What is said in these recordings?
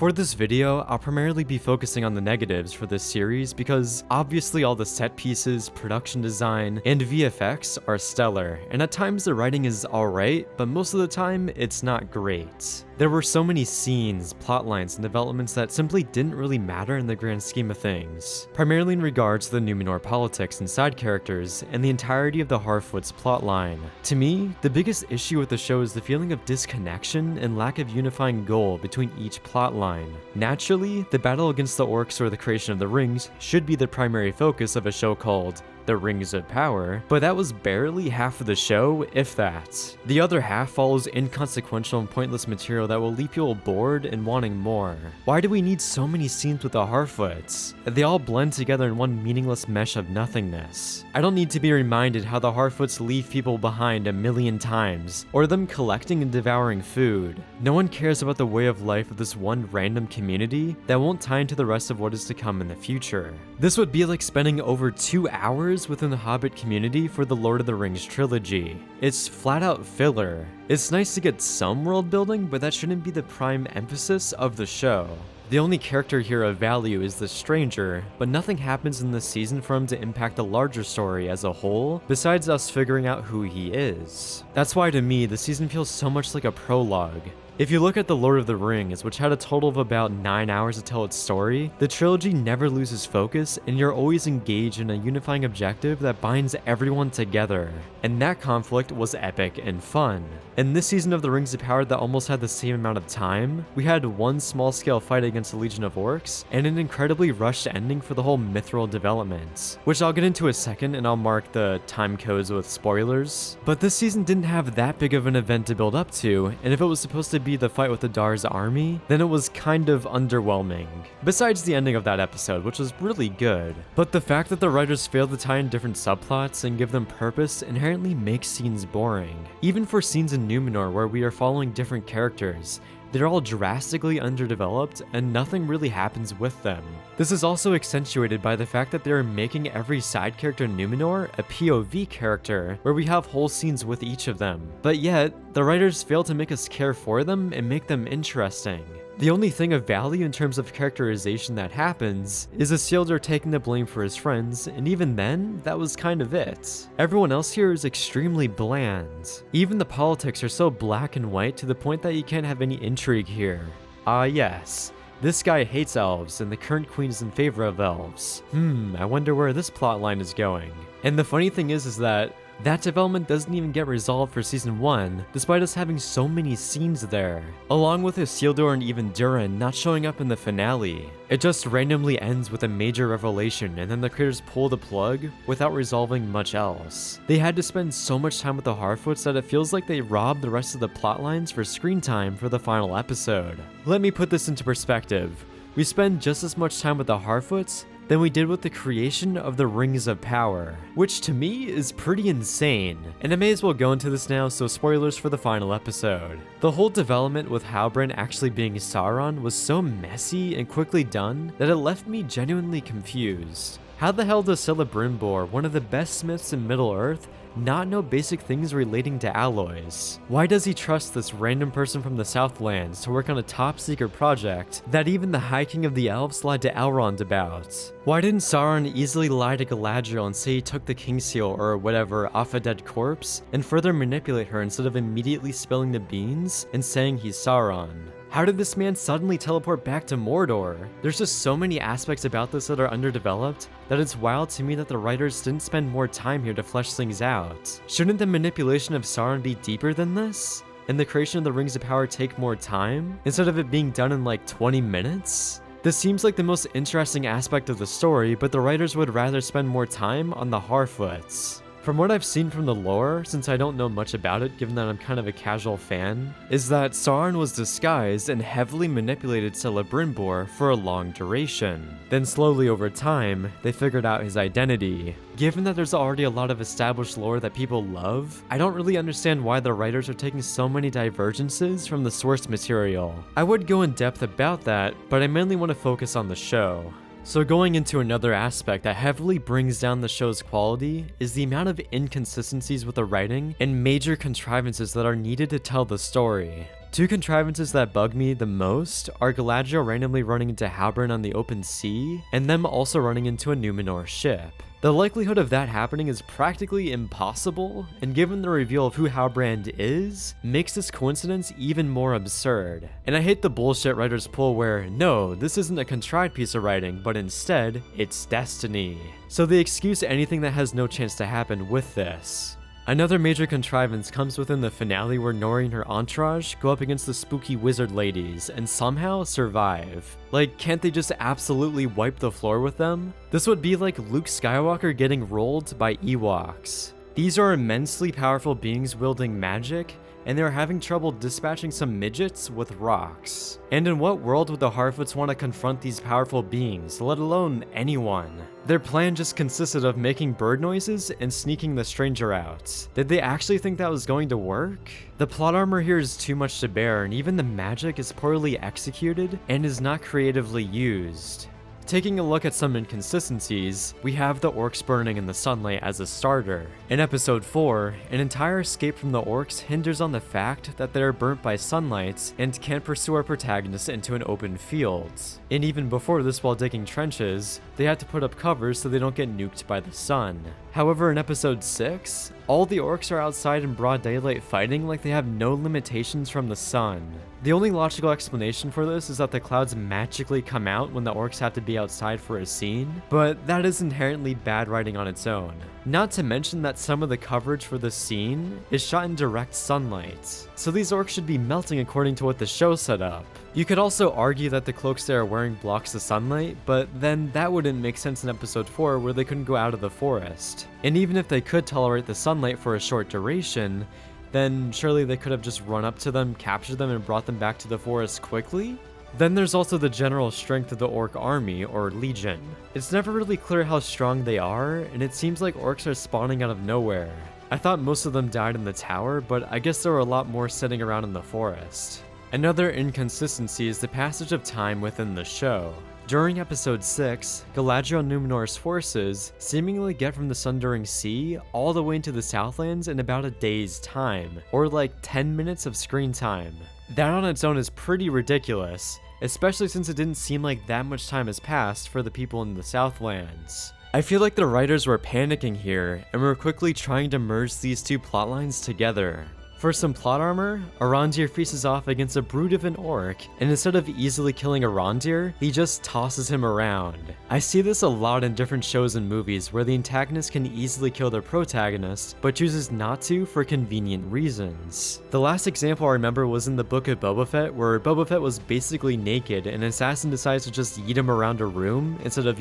For this video, I'll primarily be focusing on the negatives for this series because obviously all the set pieces, production design, and VFX are stellar, and at times the writing is alright, but most of the time it's not great. There were so many scenes, plotlines, and developments that simply didn't really matter in the grand scheme of things, primarily in regards to the Numenor politics and side characters, and the entirety of the Harfoot's plotline. To me, the biggest issue with the show is the feeling of disconnection and lack of unifying goal between each plotline. Naturally, the battle against the orcs or the creation of the rings should be the primary focus of a show called The Rings of Power, but that was barely half of the show, if that. The other half follows inconsequential and pointless material that will leave people bored and wanting more. Why do we need so many scenes with the Harfoots? They all blend together in one meaningless mesh of nothingness. I don't need to be reminded how the Harfoots leave people behind a million times, or them collecting and devouring food. No one cares about the way of life of this one random community that won't tie into the rest of what is to come in the future. This would be like spending over 2 hours within the Hobbit community for the Lord of the Rings trilogy. It's flat out filler. It's nice to get some world building, but that shouldn't be the prime emphasis of the show. The only character here of value is the stranger, but nothing happens in this season for him to impact the larger story as a whole, besides us figuring out who he is. That's why to me, the season feels so much like a prologue. If you look at The Lord of the Rings, which had a total of about 9 hours to tell its story, the trilogy never loses focus and you're always engaged in a unifying objective that binds everyone together. And that conflict was epic and fun. In this season of The Rings of Power that almost had the same amount of time, we had one small-scale fight against a legion of orcs, and an incredibly rushed ending for the whole mithril development, which I'll get into a second and I'll mark the timecodes with spoilers. But this season didn't have that big of an event to build up to, and if it was supposed to be the fight with the Dar's army, then it was kind of underwhelming. Besides the ending of that episode, which was really good. But the fact that the writers failed to tie in different subplots and give them purpose inherently makes scenes boring. Even for scenes in Numenor where we are following different characters, they're all drastically underdeveloped and nothing really happens with them. This is also accentuated by the fact that they're making every side character in Numenor a POV character, where we have whole scenes with each of them. But yet, the writers fail to make us care for them and make them interesting. The only thing of value in terms of characterization that happens is Isildur taking the blame for his friends, and even then, that was kind of it. Everyone else here is extremely bland. Even the politics are so black and white to the point that you can't have any intrigue here. Yes. This guy hates elves, and the current queen is in favor of elves. I wonder where this plotline is going. And the funny thing is that development doesn't even get resolved for season 1, despite us having so many scenes there, along with Isildur and even Durin not showing up in the finale. It just randomly ends with a major revelation, and then the creators pull the plug without resolving much else. They had to spend so much time with the Harfoots that it feels like they robbed the rest of the plotlines for screen time for the final episode. Let me put this into perspective. We spend just as much time with the Harfoots than we did with the creation of the Rings of Power, which to me is pretty insane. And I may as well go into this now, so spoilers for the final episode. The whole development with Halbrand actually being Sauron was so messy and quickly done that it left me genuinely confused. How the hell does Celebrimbor, one of the best smiths in Middle-earth, not know basic things relating to alloys? Why does he trust this random person from the Southlands to work on a top-secret project that even the High King of the Elves lied to Elrond about? Why didn't Sauron easily lie to Galadriel and say he took the King Seal or whatever off a dead corpse, and further manipulate her instead of immediately spilling the beans and saying he's Sauron? How did this man suddenly teleport back to Mordor? There's just so many aspects about this that are underdeveloped that it's wild to me that the writers didn't spend more time here to flesh things out. Shouldn't the manipulation of Sauron be deeper than this? And the creation of the Rings of Power take more time, instead of it being done in like 20 minutes? This seems like the most interesting aspect of the story, but the writers would rather spend more time on the Harfoots. From what I've seen from the lore, since I don't know much about it given that I'm kind of a casual fan, is that Sauron was disguised and heavily manipulated Celebrimbor for a long duration. Then slowly over time, they figured out his identity. Given that there's already a lot of established lore that people love, I don't really understand why the writers are taking so many divergences from the source material. I would go in depth about that, but I mainly want to focus on the show. So going into another aspect that heavily brings down the show's quality is the amount of inconsistencies with the writing and major contrivances that are needed to tell the story. Two contrivances that bug me the most are Galadriel randomly running into Halbrand on the open sea, and them also running into a Numenor ship. The likelihood of that happening is practically impossible, and given the reveal of who Halbrand is, makes this coincidence even more absurd. And I hate the bullshit writers pull where, no, this isn't a contrived piece of writing, but instead, it's destiny. So they excuse anything that has no chance to happen with this. Another major contrivance comes within the finale where Nori and her entourage go up against the spooky wizard ladies and somehow survive. Like, can't they just absolutely wipe the floor with them? This would be like Luke Skywalker getting rolled by Ewoks. These are immensely powerful beings wielding magic, and they're having trouble dispatching some midgets with rocks. And in what world would the Harfoots want to confront these powerful beings, let alone anyone? Their plan just consisted of making bird noises and sneaking the stranger out. Did they actually think that was going to work? The plot armor here is too much to bear, and even the magic is poorly executed and is not creatively used. Taking a look at some inconsistencies, we have the orcs burning in the sunlight as a starter. In episode 4, an entire escape from the orcs hinders on the fact that they are burnt by sunlight and can't pursue our protagonist into an open field. And even before this, while digging trenches, they had to put up covers so they don't get nuked by the sun. However, in episode 6, all the orcs are outside in broad daylight fighting like they have no limitations from the sun. The only logical explanation for this is that the clouds magically come out when the orcs have to be outside for a scene, but that is inherently bad writing on its own. Not to mention that some of the coverage for this scene is shot in direct sunlight, so these orcs should be melting according to what the show set up. You could also argue that the cloaks they are wearing blocks the sunlight, but then that wouldn't make sense in episode 4 where they couldn't go out of the forest. And even if they could tolerate the sunlight for a short duration, then surely they could have just run up to them, captured them, and brought them back to the forest quickly? Then there's also the general strength of the orc army, or legion. It's never really clear how strong they are, and it seems like orcs are spawning out of nowhere. I thought most of them died in the tower, but I guess there were a lot more sitting around in the forest. Another inconsistency is the passage of time within the show. During episode 6, Galadriel and Numenor's forces seemingly get from the Sundering Sea all the way into the Southlands in about a day's time, or like 10 minutes of screen time. That on its own is pretty ridiculous, especially since it didn't seem like that much time has passed for the people in the Southlands. I feel like the writers were panicking here and were quickly trying to merge these two plotlines together. For some plot armor, Arondir faces off against a brute of an orc, and instead of easily killing Arondir, he just tosses him around. I see this a lot in different shows and movies where the antagonist can easily kill their protagonist, but chooses not to for convenient reasons. The last example I remember was in the Book of Boba Fett, where Boba Fett was basically naked and an assassin decides to just yeet him around a room instead of,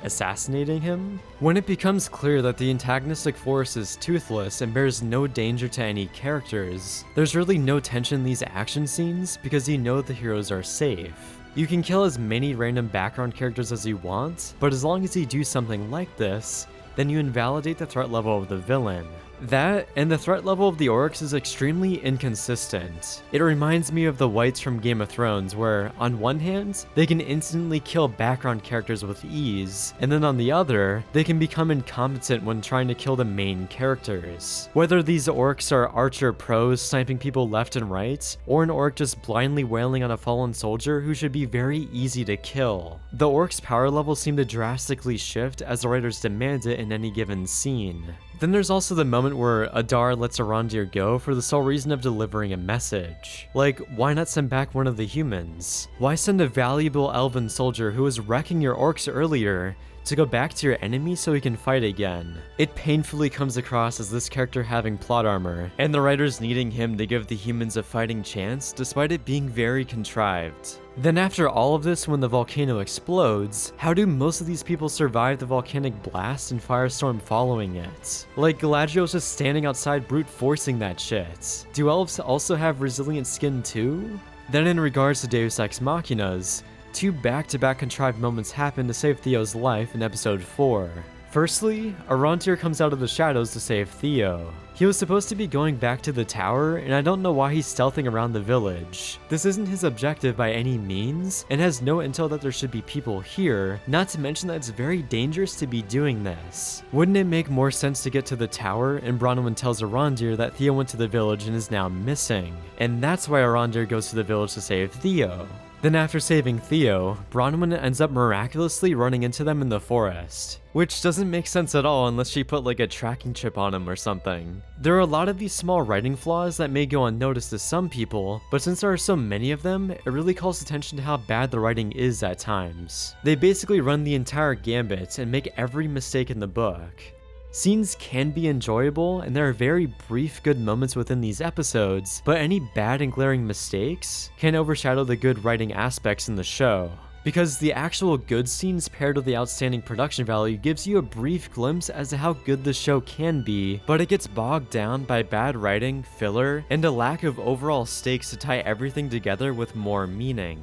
assassinating him? When it becomes clear that the antagonistic force is toothless and bears no danger to any characters, there's really no tension in these action scenes because you know the heroes are safe. You can kill as many random background characters as you want, but as long as you do something like this, then you invalidate the threat level of the villain. That, and the threat level of the orcs is extremely inconsistent. It reminds me of the whites from Game of Thrones where, on one hand, they can instantly kill background characters with ease, and then on the other, they can become incompetent when trying to kill the main characters. Whether these orcs are archer pros sniping people left and right, or an orc just blindly wailing on a fallen soldier who should be very easy to kill. The orcs' power levels seem to drastically shift as the writers demand it in any given scene. Then there's also the moment where Adar lets Arondir go for the sole reason of delivering a message. Like, why not send back one of the humans? Why send a valuable elven soldier who was wrecking your orcs earlier to go back to your enemy so he can fight again? It painfully comes across as this character having plot armor, and the writers needing him to give the humans a fighting chance despite it being very contrived. Then after all of this, when the volcano explodes, how do most of these people survive the volcanic blast and firestorm following it? Like, Galadriel's just standing outside brute forcing that shit. Do elves also have resilient skin too? Then in regards to Deus Ex Machinas, two back-to-back contrived moments happen to save Theo's life in episode 4. Firstly, Arondir comes out of the shadows to save Theo. He was supposed to be going back to the tower, and I don't know why he's stealthing around the village. This isn't his objective by any means, and has no intel that there should be people here, not to mention that it's very dangerous to be doing this. Wouldn't it make more sense to get to the tower, and Bronwyn tells Arondir that Theo went to the village and is now missing, and that's why Arondir goes to the village to save Theo. Then after saving Theo, Bronwyn ends up miraculously running into them in the forest. Which doesn't make sense at all unless she put like a tracking chip on him or something. There are a lot of these small writing flaws that may go unnoticed to some people, but since there are so many of them, it really calls attention to how bad the writing is at times. They basically run the entire gambit and make every mistake in the book. Scenes can be enjoyable, and there are very brief good moments within these episodes, but any bad and glaring mistakes can overshadow the good writing aspects in the show. Because the actual good scenes paired with the outstanding production value gives you a brief glimpse as to how good the show can be, but it gets bogged down by bad writing, filler, and a lack of overall stakes to tie everything together with more meaning.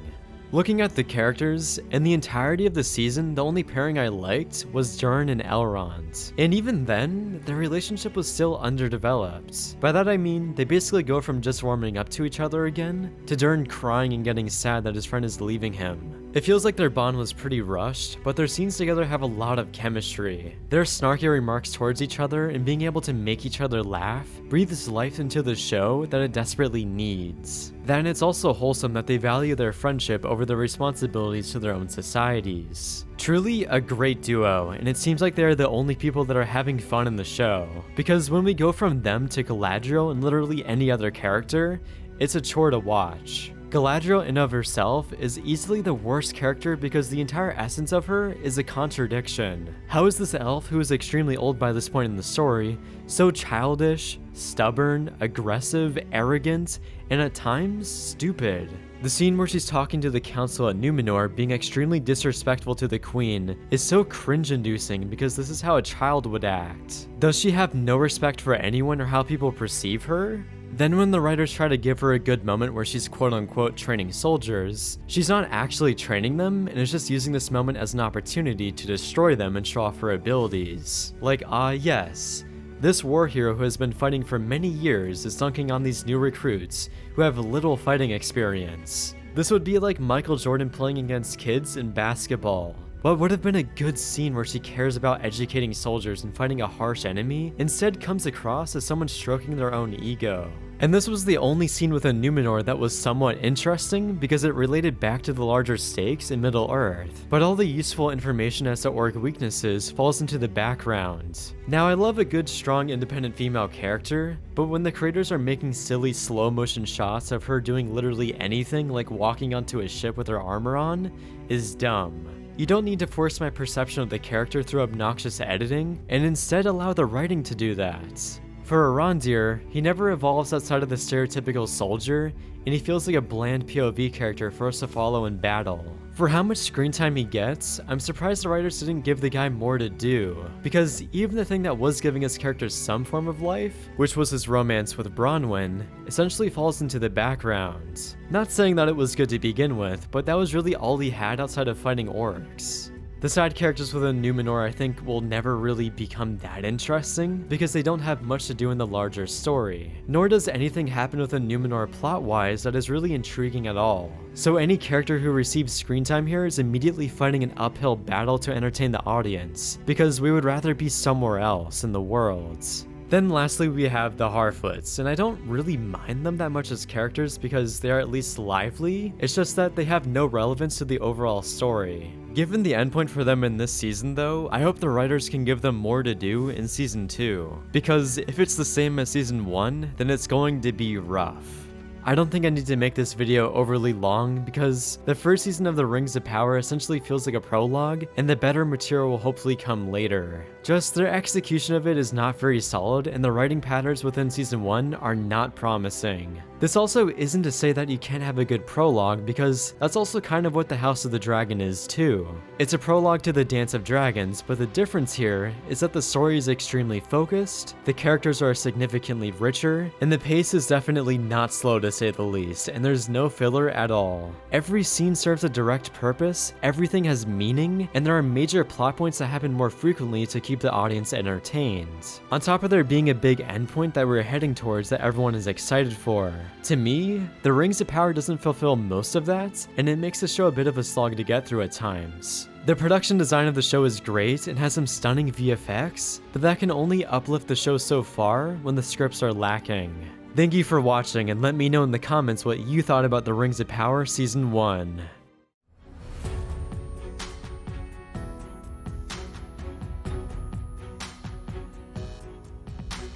Looking at the characters, in the entirety of the season, the only pairing I liked was Durin and Elrond. And even then, their relationship was still underdeveloped. By that I mean, they basically go from just warming up to each other again, to Durin crying and getting sad that his friend is leaving him. It feels like their bond was pretty rushed, but their scenes together have a lot of chemistry. Their snarky remarks towards each other and being able to make each other laugh breathes life into the show that it desperately needs. Then it's also wholesome that they value their friendship over their responsibilities to their own societies. Truly a great duo, and it seems like they are the only people that are having fun in the show. Because when we go from them to Galadriel and literally any other character, it's a chore to watch. Galadriel in of herself is easily the worst character because the entire essence of her is a contradiction. How is this elf, who is extremely old by this point in the story, so childish, stubborn, aggressive, arrogant, and at times stupid? The scene where she's talking to the council at Numenor being extremely disrespectful to the queen is so cringe-inducing because this is how a child would act. Does she have no respect for anyone or how people perceive her? Then when the writers try to give her a good moment where she's quote-unquote training soldiers, she's not actually training them and is just using this moment as an opportunity to destroy them and show off her abilities. Like, yes, this war hero who has been fighting for many years is dunking on these new recruits who have little fighting experience. This would be like Michael Jordan playing against kids in basketball. What would have been a good scene where she cares about educating soldiers and fighting a harsh enemy instead comes across as someone stroking their own ego. And this was the only scene within Numenor that was somewhat interesting because it related back to the larger stakes in Middle-earth, but all the useful information as to orc weaknesses falls into the background. Now I love a good strong independent female character, but when the creators are making silly slow motion shots of her doing literally anything like walking onto a ship with her armor on is dumb. You don't need to force my perception of the character through obnoxious editing, and instead allow the writing to do that. For Arondir, he never evolves outside of the stereotypical soldier, and he feels like a bland POV character for us to follow in battle. For how much screen time he gets, I'm surprised the writers didn't give the guy more to do, because even the thing that was giving his character some form of life, which was his romance with Bronwyn, essentially falls into the background. Not saying that it was good to begin with, but that was really all he had outside of fighting orcs. The side characters within Numenor I think will never really become that interesting because they don't have much to do in the larger story. Nor does anything happen within Numenor plot-wise that is really intriguing at all. So any character who receives screen time here is immediately fighting an uphill battle to entertain the audience, because we would rather be somewhere else in the world. Then lastly we have the Harfoots, and I don't really mind them that much as characters because they are at least lively, it's just that they have no relevance to the overall story. Given the endpoint for them in this season though, I hope the writers can give them more to do in season 2, because if it's the same as season 1, then it's going to be rough. I don't think I need to make this video overly long because the first season of the Rings of Power essentially feels like a prologue, and the better material will hopefully come later. Just their execution of it is not very solid, and the writing patterns within season 1 are not promising. This also isn't to say that you can't have a good prologue, because that's also kind of what the House of the Dragon is too. It's a prologue to the Dance of Dragons, but the difference here is that the story is extremely focused, the characters are significantly richer, and the pace is definitely not slow to say the least, and there's no filler at all. Every scene serves a direct purpose, everything has meaning, and there are major plot points that happen more frequently to keep the audience entertained. On top of there being a big endpoint that we're heading towards that everyone is excited for. To me, the Rings of Power doesn't fulfill most of that, and it makes the show a bit of a slog to get through at times. The production design of the show is great and has some stunning VFX, but that can only uplift the show so far when the scripts are lacking. Thank you for watching, and let me know in the comments what you thought about the Rings of Power Season 1.